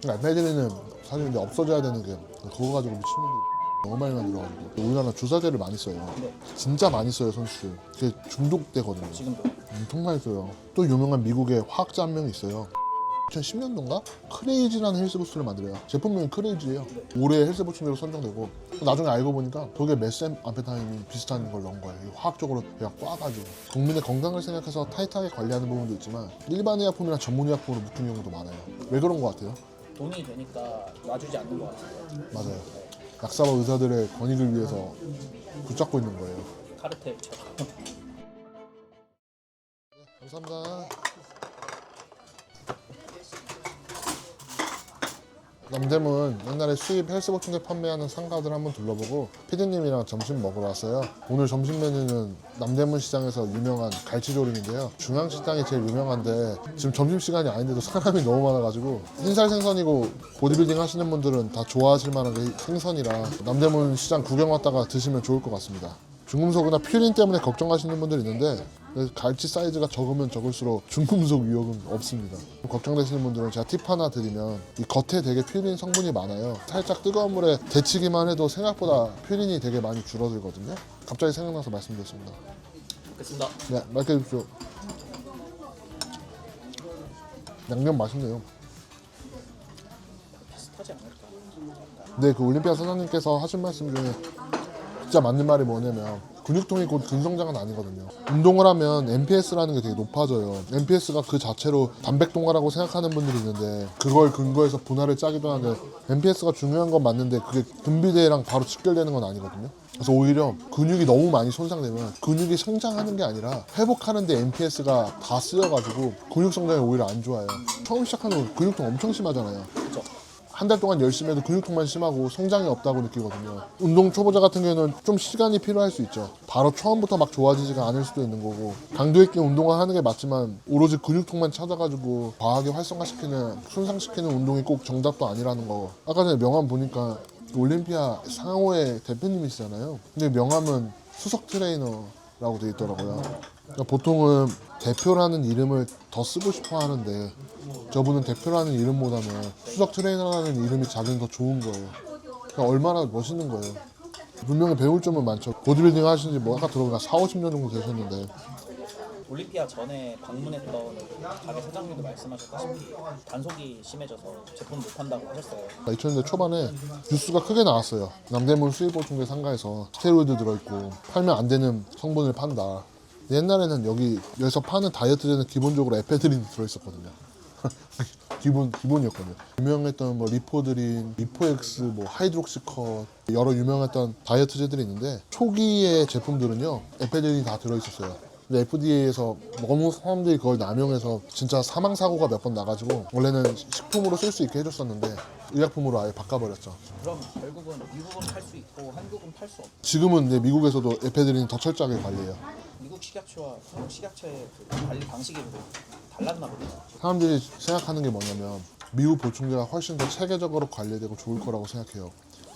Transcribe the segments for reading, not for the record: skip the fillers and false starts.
에페드린은 사실 이제 없어져야 되는 게 그거 가지고 미친놈들 너무 많이 만들어가지고 우리나라 주사제를 많이 써요. 네. 진짜 많이 써요 선수들. 그게 중독되거든요. 지금도. 엄청 많이 써요. 또 유명한 미국의 화학자 한 명이 있어요. 2010년도인가? 크레이지라는 헬스부스를 만들어요. 제품명이 크레이지예요. 올해 헬스 보충제로 선정되고 나중에 알고 보니까 거기에 메셈 암페타민이 비슷한 걸 넣은 거예요. 화학적으로 그냥 꽈가지고 국민의 건강을 생각해서 타이트하게 관리하는 부분도 있지만 일반 의약품이나 전문 의약품으로 묶은 경우도 많아요. 왜 그런 것 같아요? 돈이 되니까 놔주지 않는 것 같아요. 맞아요. 약사와 의사들의 권익을 위해서 붙잡고 있는 거예요. 카르텔처럼. 감사합니다. 남대문 옛날에 수입 헬스 보충제 판매하는 상가들 한번 둘러보고 피디님이랑 점심 먹으러 왔어요. 오늘 점심 메뉴는 남대문 시장에서 유명한 갈치조림인데요. 중앙시장이 제일 유명한데 지금 점심시간이 아닌데도 사람이 너무 많아가지고 흰살 생선이고 보디빌딩 하시는 분들은 다 좋아하실 만한 게 생선이라 남대문 시장 구경 왔다가 드시면 좋을 것 같습니다. 중금속이나 퓨린 때문에 걱정하시는 분들이 있는데 갈치 사이즈가 적으면 적을수록 중금속 위험은 없습니다. 걱정되시는 분들은 제가 팁 하나 드리면 이 겉에 되게 퓨린 성분이 많아요. 살짝 뜨거운 물에 데치기만 해도 생각보다 퓨린이 되게 많이 줄어들거든요. 갑자기 생각나서 말씀드렸습니다. 됐습니다. 네, 맛있게 드십시오. 양념 맛있네요. 비슷하지 않을까? 네, 그 올림피아 선생님께서 하신 말씀 중에 진짜 맞는 말이 뭐냐면 근육통이 곧 근성장은 아니거든요. 운동을 하면 NPS라는 게 되게 높아져요. NPS가 그 자체로 단백동화라고 생각하는 분들이 있는데 그걸 근거해서 분할을 짜기도 하는데 NPS가 중요한 건 맞는데 그게 근비대랑 바로 직결되는 건 아니거든요. 그래서 오히려 근육이 너무 많이 손상되면 근육이 성장하는 게 아니라 회복하는데 NPS가 다 쓰여가지고 근육 성장이 오히려 안 좋아요. 처음 시작하는 거 근육통 엄청 심하잖아요. 그죠? 한 달 동안 열심히 해도 근육통만 심하고 성장이 없다고 느끼거든요. 운동 초보자 같은 경우에는 좀 시간이 필요할 수 있죠. 바로 처음부터 막 좋아지지가 않을 수도 있는 거고 강도 있게 운동을 하는 게 맞지만 오로지 근육통만 찾아가지고 과하게 활성화시키는 손상시키는 운동이 꼭 정답도 아니라는 거. 아까 전에 명함 보니까 올림피아 상호의 대표님이시잖아요. 근데 명함은 수석 트레이너라고 돼 있더라고요. 그러니까 보통은 대표라는 이름을 더 쓰고 싶어 하는데 저분은 대표라는 이름보다는 수석 트레이너라는 이름이 자기는 더 좋은 거예요. 그러니까 얼마나 멋있는 거예요. 분명히 배울 점은 많죠. 보디빌딩 하신 지 뭐 아까 들어보니까 4, 50년 정도 되셨는데 올림피아 전에 방문했던 가게 사장님도 말씀하셨다시피 단속이 심해져서 제품 못 판다고 하셨어요. 2000년대 초반에 뉴스가 크게 나왔어요. 남대문 수입보충제 상가에서 스테로이드 들어있고 팔면 안 되는 성분을 판다. 옛날에는 여기서 파는 다이어트제는 기본적으로 에페드린이 들어있었거든요. 기본이었거든요. 유명했던 뭐 리포드린, 리포엑스, 뭐 하이드록시컷 여러 유명했던 다이어트제들이 있는데 초기의 제품들은요 에페드린이 다 들어있었어요. 근데 FDA에서 너무 사람들이 그걸 남용해서 진짜 사망 사고가 몇 번 나가지고 원래는 식품으로 쓸 수 있게 해줬었는데 의약품으로 아예 바꿔버렸죠. 그럼 결국은 미국은 팔 수 있고 한국은 팔 수 없고 지금은 이제 미국에서도 에페드린이 더 철저하게 관리해요. 미국 식약처와 한국 식약처의 그 관리 방식이 좀 달랐나 보네요. 사람들이 생각하는 게 뭐냐면 미국 보충제가 훨씬 더 체계적으로 관리되고 좋을 거라고 생각해요.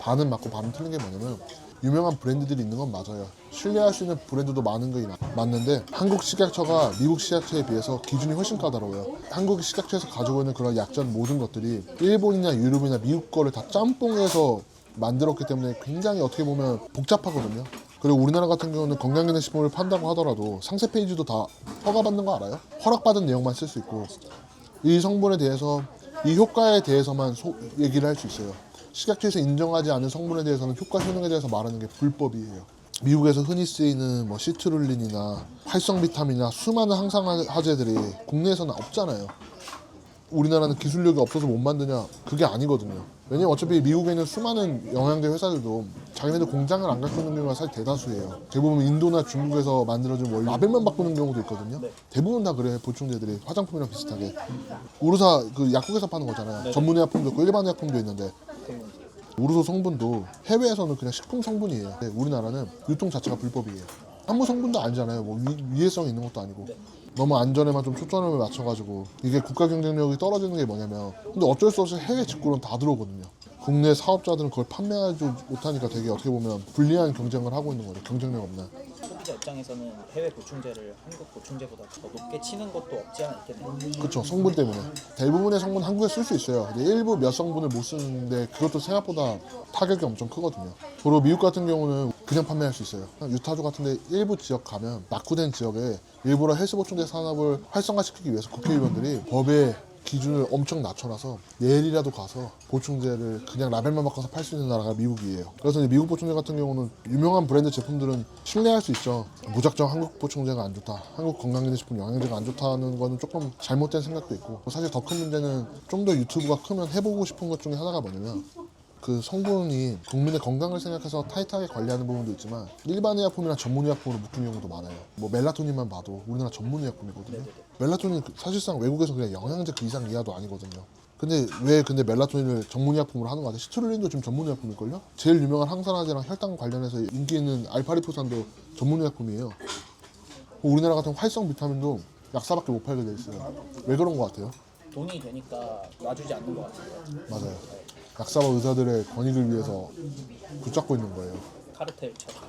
반은 맞고 반은 틀린 게 뭐냐면 유명한 브랜드들이 있는 건 맞아요. 신뢰할 수 있는 브랜드도 많은 게 맞는데 한국 식약처가 미국 식약처에 비해서 기준이 훨씬 까다로워요. 한국 식약처에서 가지고 있는 그런 약전 모든 것들이 일본이나 유럽이나 미국 거를 다 짬뽕해서 만들었기 때문에 굉장히 어떻게 보면 복잡하거든요. 그리고 우리나라 같은 경우는 건강기능식품을 판다고 하더라도 상세 페이지도 다 허가받는 거 알아요? 허락받은 내용만 쓸 수 있고 이 성분에 대해서 이 효과에 대해서만 얘기를 할 수 있어요. 식약처에서 인정하지 않은 성분에 대해서는 효과 효능에 대해서 말하는 게 불법이에요. 미국에서 흔히 쓰이는 뭐 시트룰린이나 활성 비타민이나 수많은 항산화제들이 국내에서는 없잖아요. 우리나라는 기술력이 없어서 못 만드냐? 그게 아니거든요. 왜냐면 어차피 미국에 있는 수많은 영양제 회사들도 자기네들 공장을 안 갖고 있는 경우가 사실 대다수예요. 대부분 인도나 중국에서 만들어진 원료 라벨만 바꾸는 경우도 있거든요. 네. 대부분 다 그래요. 보충제들이 화장품이랑 비슷하게. 우르사 그 약국에서 파는 거잖아요. 네. 전문 의약품도 있고 일반 의약품도 있는데 그러면 우르소 성분도 해외에서는 그냥 식품 성분이에요. 우리나라는 유통 자체가 불법이에요. 아무 성분도 아니잖아요. 뭐 위해성이 있는 것도 아니고. 네. 너무 안전에만 좀 초점을 맞춰가지고 이게 국가 경쟁력이 떨어지는 게 뭐냐면 근데 어쩔 수 없이 해외 직구는 다 들어오거든요. 국내 사업자들은 그걸 판매하지 못하니까 되게 어떻게 보면 불리한 경쟁을 하고 있는 거죠. 경쟁력 없는. 소비자 입장에서는 해외 보충제를 한국 보충제보다 더 높게 치는 것도 없지 않아 있겠네요. 그렇죠. 성분 때문에. 대부분의 성분 한국에 쓸 수 있어요. 근데 일부 몇 성분을 못 쓰는데 그것도 생각보다 타격이 엄청 크거든요. 그리고 미국 같은 경우는 그냥 판매할 수 있어요. 유타주 같은데 일부 지역 가면 낙후된 지역에 일부러 헬스 보충제 산업을 활성화시키기 위해서 국회의원들이 법에 기준을 엄청 낮춰놔서 내일이라도 가서 보충제를 그냥 라벨만 바꿔서 팔 수 있는 나라가 미국이에요. 그래서 이제 미국 보충제 같은 경우는 유명한 브랜드 제품들은 신뢰할 수 있죠. 무작정 한국 보충제가 안 좋다, 한국 건강기능식품 영양제가 안 좋다는 거는 조금 잘못된 생각도 있고, 사실 더 큰 문제는 좀 더 유튜브가 크면 해보고 싶은 것 중에 하나가 뭐냐면 그 성분이 국민의 건강을 생각해서 타이트하게 관리하는 부분도 있지만 일반 의약품이나 전문 의약품으로 묶인 경우도 많아요. 뭐 멜라토닌만 봐도 우리나라 전문 의약품이거든요. 멜라토닌 사실상 외국에서 그냥 영양제 그 이상 이하도 아니거든요. 근데 왜 전문의약품으로 하는 거 같아요? 시트룰린도 지금 전문의약품일걸요? 제일 유명한 항산화제랑 혈당 관련해서 인기 있는 알파리포산도 전문의약품이에요. 우리나라 같은 활성 비타민도 약사밖에 못 팔게 돼 있어요. 왜 그런 거 같아요? 돈이 되니까 놔주지 않는 것 같아요. 맞아요. 약사와 의사들의 권익을 위해서 붙잡고 있는 거예요. 카르텔처럼.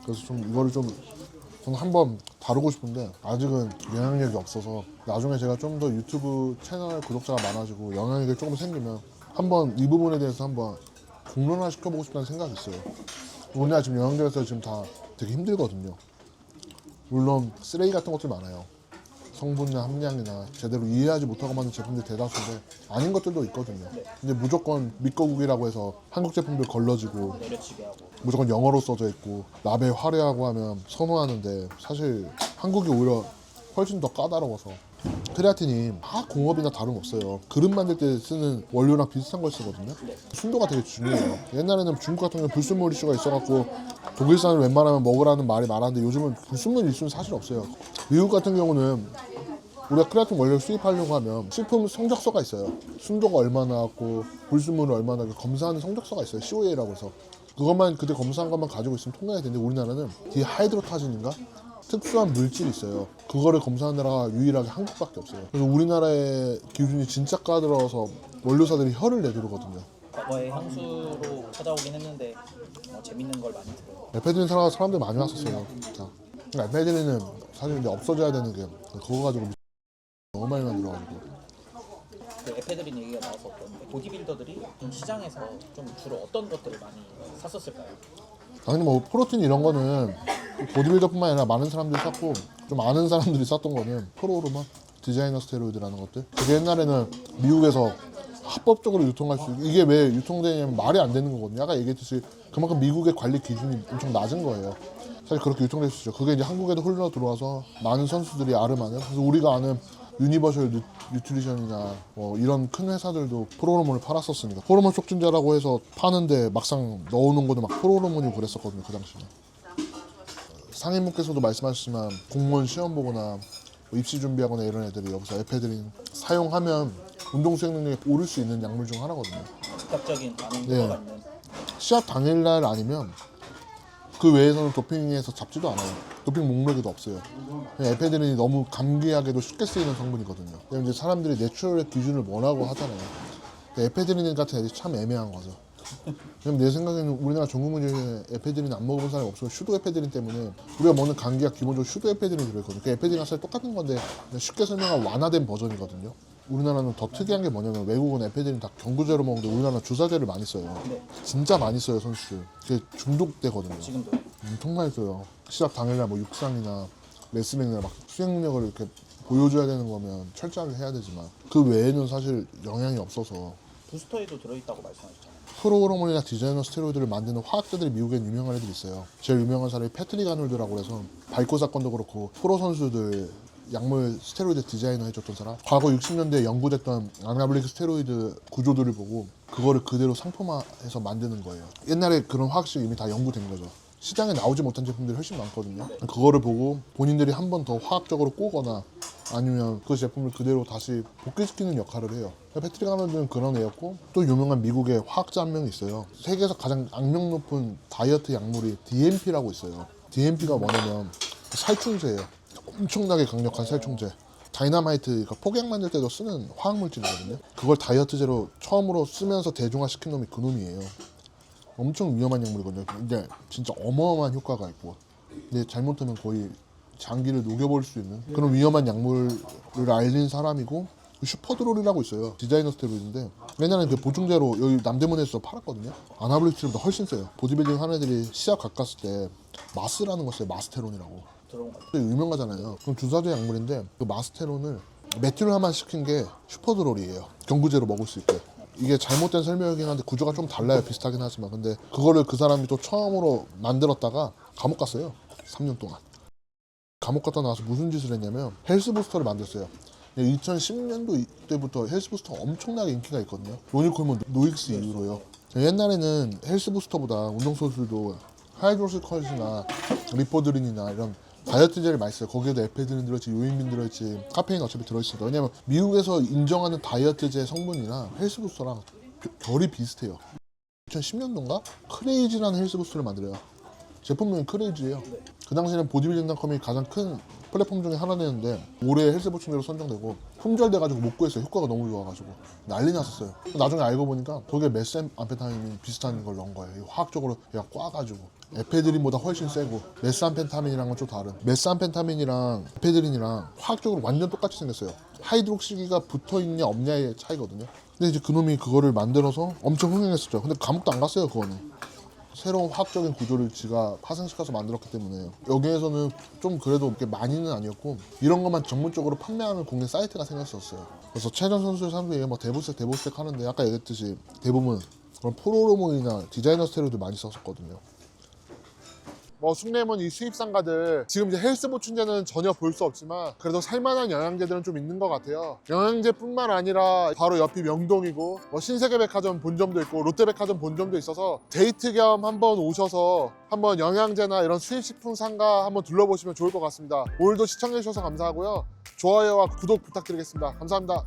그래서 좀 이거를 좀 저는 한번 다루고 싶은데 아직은 영향력이 없어서 나중에 제가 좀 더 유튜브 채널 구독자가 많아지고 영향력이 조금 생기면 한번 이 부분에 대해서 한번 공론화 시켜보고 싶다는 생각이 있어요. 우리나라 지금 영양제에서 지금 다 되게 힘들거든요. 물론 쓰레기 같은 것들 많아요. 성분이나 함량이나 제대로 이해하지 못하고 만든 제품들이 대다수인데 아닌 것들도 있거든요. 근데 무조건 밑거국이라고 해서 한국 제품들 걸러지고 내려치게 하고. 무조건 영어로 써져 있고 라벨 화려하고 하면 선호하는데 사실 한국이 오히려 훨씬 더 까다로워서 크레아틴이 공업이나 다름없어요. 그릇 만들 때 쓰는 원료랑 비슷한 걸 쓰거든요. 순도가 되게 중요해요. 옛날에는 중국 같은 경우는 불순물 이슈가 있어갖고 독일산을 웬만하면 먹으라는 말이 많았는데 요즘은 불순물 이슈는 사실 없어요. 미국 같은 경우는 우리가 크레아틴 원료를 수입하려고 하면 식품 성적서가 있어요. 순도가 얼마나 나왔고 불순물은 얼마나 나왔고 검사하는 성적서가 있어요. COA라고 해서 그것만 그때 검사한 것만 가지고 있으면 통과해야 되는데 우리나라는 디하이드로타진인가? 특수한 물질이 있어요. 그거를 검사하는 나라가 유일하게 한국밖에 없어요. 그래서 우리나라의 기준이 진짜 까다로워서 원료사들이 혀를 내두르거든요. 과거에 향수로 찾아오긴 했는데 재밌는 걸 많이 들어요. 에페드린 사람들 많이 왔었어요. 진짜. 에페드린은 사실 이제 없어져야 되는 게 그거 가지고 너무 많이 만들어가지고. 그 에페드린 얘기가 나왔었던 보디빌더들이 시장에서 좀 주로 어떤 것들을 많이 샀었을까요? 당연히 뭐 프로틴 이런 거는 보디빌더뿐만 아니라 많은 사람들이 샀고 좀 아는 사람들이 샀던 거는 프로호르몬, 디자이너 스테로이드라는 것들. 그게 옛날에는 미국에서 합법적으로 유통할 수 이게 왜 유통되냐면 말이 안 되는 거거든요. 아까 얘기했듯이 그만큼 미국의 관리 기준이 엄청 낮은 거예요. 사실 그렇게 유통될 수 있죠. 그게 이제 한국에도 흘러 들어와서 많은 선수들이 알음하는. 그래서 우리가 아는 유니버셜 뉴트리션이나 뭐 이런 큰 회사들도 프로호르몬을 팔았었으니까 호르몬 촉진제라고 해서 파는데 막상 넣어놓은 것도 막 프로호르몬이고 그랬었거든요. 그 당시에. 상인분께서도 말씀하셨지만 공무원 시험 보거나 뭐 입시 준비하거나 이런 애들이 여기서 에페드린 사용하면 운동 수행 능력이 오를 수 있는 약물 중 하나거든요. 즉각적인 반응 네. 효과가 있는. 시합 당일날 아니면 그 외에서는 도핑에서 잡지도 않아요. 도핑 목록에도 없어요. 그냥 에페드린이 너무 감기약에도 쉽게 쓰이는 성분이거든요. 왜냐면 이제 사람들이 내추럴의 기준을 원하고 하잖아요. 근데 에페드린 같은 애들이 참 애매한 거죠. 왜냐면 내 생각에는 우리나라 전국민 중에 에페드린 안 먹어본 사람이 없어요. 슈도 에페드린 때문에 우리가 먹는 감기약 기본적으로 슈도 에페드린이 들어있거든요. 그 에페드린과 사실 똑같은 건데 그냥 쉽게 설명한 완화된 버전이거든요. 우리나라는 더 특이한 게 뭐냐면 외국은 에페드린 다 경구제로 먹는데 우리나라는 주사제를 많이 써요. 네. 진짜 많이 써요 선수들. 그게 중독되거든요. 지금도. 엄청 많이 써요. 시합 당일날 뭐 육상이나 레슬링이나 막 수행 능력을 이렇게 보여줘야 되는 거면 철저하게 해야 되지만 그 외에는 사실 영향이 없어서 부스터에도 들어있다고 말씀하셨잖아요. 프로호르몬이나 디자이너 스테로이드를 만드는 화학자들이 미국엔 유명한 애들이 있어요. 제일 유명한 사람이 패트릭 아놀드라고 해서 발코 사건도 그렇고 프로 선수들 약물 스테로이드 디자이너 해줬던 사람. 과거 60년대에 연구됐던 아나블릭 스테로이드 구조들을 보고 그거를 그대로 상품화해서 만드는 거예요. 옛날에 그런 화학식이 이미 다 연구된 거죠. 시장에 나오지 못한 제품들이 훨씬 많거든요. 그거를 보고 본인들이 한 번 더 화학적으로 꼬거나 아니면 그 제품을 그대로 다시 복귀시키는 역할을 해요. 패트릭 아놀드는 그런 애였고 또 유명한 미국의 화학자 한 명 있어요. 세계에서 가장 악명 높은 다이어트 약물이 DMP라고 있어요. DMP가 뭐냐면 살충제예요. 엄청나게 강력한 살충제. 다이너마이트, 그러니까 폭약 만들 때도 쓰는 화학물질이거든요. 그걸 다이어트제로 처음으로 쓰면서 대중화시킨 놈이 그 놈이에요. 엄청 위험한 약물이거든요. 근데 진짜 어마어마한 효과가 있고, 근데 잘못하면 거의 장기를 녹여버릴 수 있는 그런 위험한 약물을 알린 사람이고, 슈퍼드롤이라고 있어요. 디자이너 스테로이드인데 옛날에는 그 보충제로 여기 남대문에서 팔았거든요. 아나블리스보다 훨씬 세요. 보디빌딩 하는 애들이 시합 가깝을 때 마스라는 거 써요. 마스테론이라고. 들어온 거 같아요. 되게 유명하잖아요. 그럼 주사제 약물인데 그 마스테론을 메틸화만 시킨 게 슈퍼드롤이에요. 경구제로 먹을 수 있게. 이게 잘못된 설명이긴 한데 구조가 좀 달라요. 비슷하긴 하지만. 근데 그거를 그 사람이 또 처음으로 만들었다가 감옥 갔어요. 3년 동안. 감옥 갔다 나와서 무슨 짓을 했냐면 헬스부스터를 만들었어요. 2010년도 때부터 헬스부스터가 엄청나게 인기가 있거든요. 로니콜몬 노익스 이후로요. 옛날에는 헬스부스터보다 운동선수들도 하이드로스 컷이나 리포드린이나 이런 다이어트제를 많이 써요. 거기에도 에페드린 들어있지, 요인빈 들어있지, 카페인 어차피 들어있으니까. 왜냐면 미국에서 인정하는 다이어트제 성분이랑 헬스부스터랑 결이 비슷해요. 2010년도인가? 크레이지라는 헬스부스터를 만들어요. 제품명이 크레이지예요. 그 당시에는 보디빌딩닷컴이 가장 큰 플랫폼 중에 하나였는데 올해 헬스 보충제로 선정되고 품절돼가지고 못 구했어요. 효과가 너무 좋아가지고 난리 났었어요. 나중에 알고 보니까 거기에 메스암페타민이 비슷한 걸 넣은 거예요. 화학적으로 그냥 꽈가지고 에페드린보다 훨씬 세고, 메스암페타민이랑은 좀 다른, 메스암페타민이랑 에페드린이랑 화학적으로 완전 똑같이 생겼어요. 하이드록시기가 붙어있냐 없냐의 차이거든요. 근데 이제 그놈이 그거를 만들어서 엄청 흥행했었죠. 근데 감옥도 안 갔어요. 그거는 새로운 화학적인 구조를 지가 파생시켜서 만들었기 때문에. 여기에서는 좀 그래도 그렇게 많이는 아니었고, 이런 것만 전문적으로 판매하는 국내 사이트가 생겼었어요. 그래서 체전 선수 사람들이 뭐 대보스텍 하는데 아까 얘기했듯이 대부분 그런 프로호르몬이나 디자이너 스테로이드 많이 썼었거든요. 뭐 숭례문 이 수입상가들 지금 이제 헬스 보충제는 전혀 볼 수 없지만 그래도 살만한 영양제들은 좀 있는 것 같아요. 영양제뿐만 아니라 바로 옆이 명동이고 뭐 신세계백화점 본점도 있고 롯데백화점 본점도 있어서 데이트 겸 한번 오셔서 한번 영양제나 이런 수입식품 상가 한번 둘러보시면 좋을 것 같습니다. 오늘도 시청해주셔서 감사하고요. 좋아요와 구독 부탁드리겠습니다. 감사합니다.